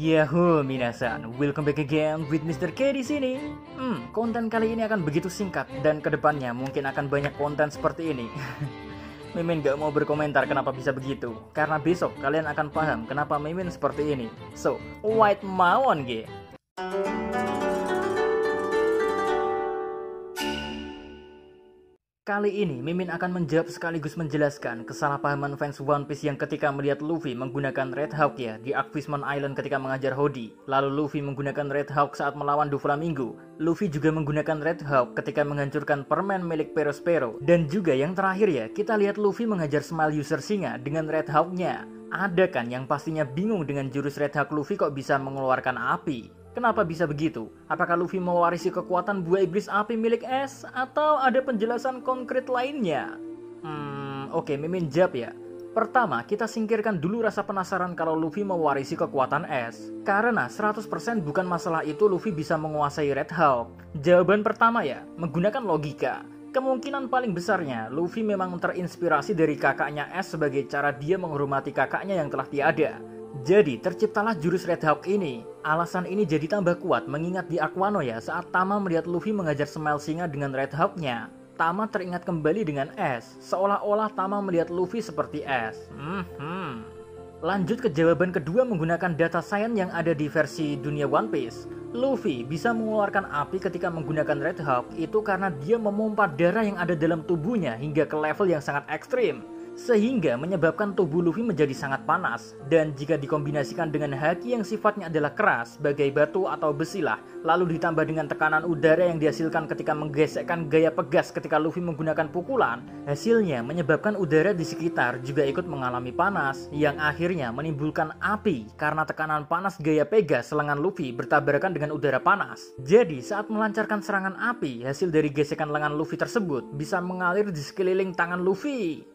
Yahoo minasan, welcome back again with Mr. K di sini. Konten kali ini akan begitu singkat dan kedepannya mungkin akan banyak konten seperti ini. Mimin gak mau berkomentar kenapa bisa begitu, karena besok kalian akan paham kenapa Mimin seperti ini. So, wait mawon ge. Kali ini, Mimin akan menjawab sekaligus menjelaskan kesalahpahaman fans One Piece yang ketika melihat Luffy menggunakan Red Hawk ya di Aquismon Island ketika mengajar Hody. Lalu Luffy menggunakan Red Hawk saat melawan Doflamingo. Luffy juga menggunakan Red Hawk ketika menghancurkan permen milik Perospero. Dan juga yang terakhir ya, kita lihat Luffy mengajar Smile User Singa dengan Red Hawk-nya. Ada kan yang pastinya bingung dengan jurus Red Hawk Luffy kok bisa mengeluarkan api? Kenapa bisa begitu? Apakah Luffy mewarisi kekuatan buah iblis api milik Ace? Atau ada penjelasan konkret lainnya? Oke, Mimin jawab ya. Pertama, kita singkirkan dulu rasa penasaran kalau Luffy mewarisi kekuatan Ace. Karena 100% bukan masalah itu Luffy bisa menguasai Red Hawk. Jawaban pertama ya, menggunakan logika. Kemungkinan paling besarnya, Luffy memang terinspirasi dari kakaknya Ace sebagai cara dia menghormati kakaknya yang telah tiada. Jadi, terciptalah jurus Red Hawk ini. Alasan ini jadi tambah kuat mengingat di Aquano ya saat Tama melihat Luffy mengajar Smile Singa dengan Red Hawk-nya. Tama teringat kembali dengan Ace, seolah-olah Tama melihat Luffy seperti Ace. Lanjut ke jawaban kedua menggunakan data science yang ada di versi dunia One Piece. Luffy bisa mengeluarkan api ketika menggunakan Red Hawk itu karena dia memompa darah yang ada dalam tubuhnya hingga ke level yang sangat ekstrim. Sehingga menyebabkan tubuh Luffy menjadi sangat panas. Dan jika dikombinasikan dengan haki yang sifatnya adalah keras, bagai batu atau besi lah, lalu ditambah dengan tekanan udara yang dihasilkan ketika menggesekkan gaya pegas ketika Luffy menggunakan pukulan, hasilnya menyebabkan udara di sekitar juga ikut mengalami panas, yang akhirnya menimbulkan api karena tekanan panas gaya pegas lengan Luffy bertabrakan dengan udara panas. Jadi saat melancarkan serangan api, hasil dari gesekan lengan Luffy tersebut bisa mengalir di sekeliling tangan Luffy.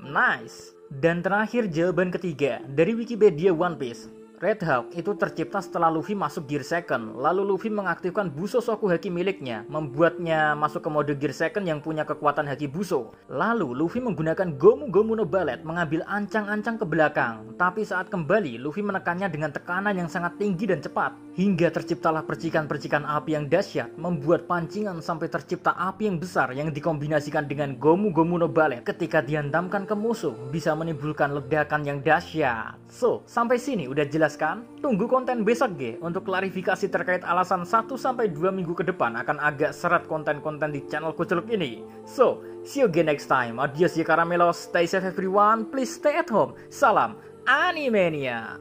Nice. Dan terakhir jawaban ketiga dari Wikipedia One Piece. Red Hawk itu tercipta setelah Luffy masuk Gear Second. Lalu Luffy mengaktifkan Buso Soku Haki miliknya, membuatnya masuk ke mode Gear Second yang punya kekuatan Haki Buso. Lalu Luffy menggunakan Gomu Gomu no Ballet mengambil ancang-ancang ke belakang. Tapi saat kembali, Luffy menekannya dengan tekanan yang sangat tinggi dan cepat. Hingga terciptalah percikan-percikan api yang dahsyat, membuat pancingan sampai tercipta api yang besar yang dikombinasikan dengan Gomu Gomu no Ballet. Ketika dihantamkan ke musuh, bisa menimbulkan ledakan yang dahsyat. So, sampai sini udah jelas kan? Tunggu konten besok ge untuk klarifikasi terkait alasan 1-2 minggu ke depan akan agak seret konten-konten di channel Kuceluk ini. So, see you again next time. Adios ya karamelos, stay safe everyone, please stay at home. Salam Animania.